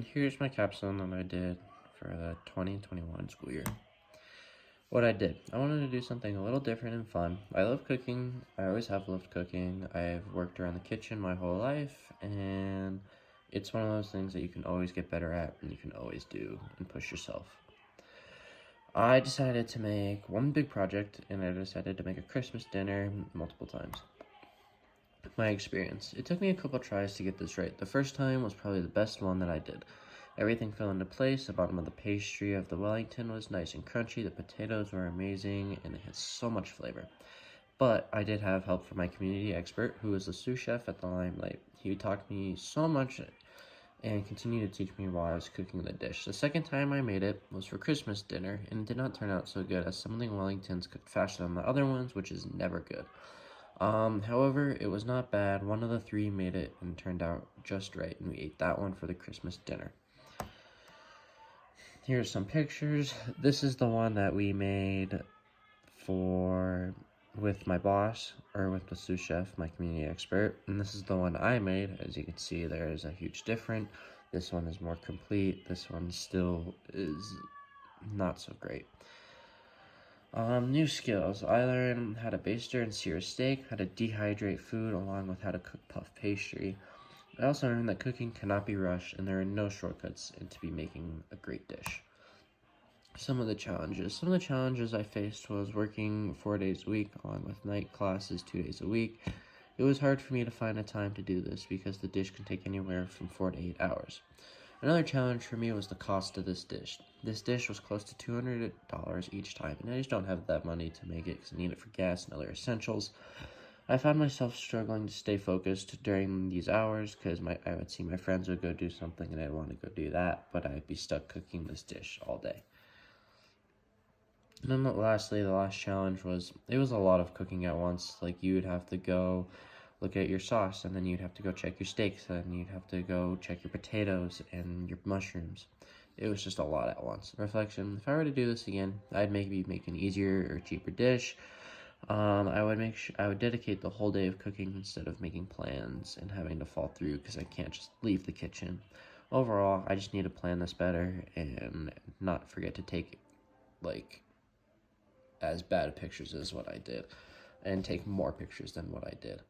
And here's my capstone that I did for the 2021 school year. What I did, I wanted to do something a little different and fun. I love cooking. I always have loved cooking. I've worked around the kitchen my whole life, and it's one of those things that you can always get better at and you can always do and push yourself. I decided to make one big project, and I decided to make a Christmas dinner multiple times. My experience. It took me a couple tries to get this right. The first time was probably the best one that I did. Everything fell into place. The bottom of the pastry of the Wellington was nice and crunchy. The potatoes were amazing, and they had so much flavor. But I did have help from my community expert, who was the sous chef at the Limelight. He taught me so much and continued to teach me while I was cooking the dish. The second time I made it was for Christmas dinner, and it did not turn out so good, as some of the Wellingtons cooked faster than the other ones, which is never good. However, it was not bad. One of the three made it and turned out just right, and we ate that one for the Christmas dinner. Here's some pictures. This is the one that we made with my boss, or with the sous chef, my community expert, and this is the one I made. As you can see, there is a huge difference. This one is more complete. This one still is not so great. New skills. I learned how to baster and sear a steak, how to dehydrate food, along with how to cook puff pastry. I also learned that cooking cannot be rushed, and there are no shortcuts into making a great dish. Some of the challenges I faced was working 4 days a week, along with night classes 2 days a week. It was hard for me to find a time to do this because the dish can take anywhere from 4 to 8 hours. Another challenge for me was the cost of this dish. This dish was close to $200 each time, and I just don't have that money to make it because I need it for gas and other essentials. I found myself struggling to stay focused during these hours because I would see my friends would go do something and I'd want to go do that, but I'd be stuck cooking this dish all day. And then lastly, the last challenge was, it was a lot of cooking at once. Like, you would have to go look at your sauce, and then you'd have to go check your steaks, and you'd have to go check your potatoes and your mushrooms. It was just a lot at once. Reflection: if I were to do this again, I'd maybe make an easier or cheaper dish. I would dedicate the whole day of cooking instead of making plans and having to fall through because I can't just leave the kitchen. Overall, I just need to plan this better and not forget to take as bad pictures as what I did, and take more pictures than what I did.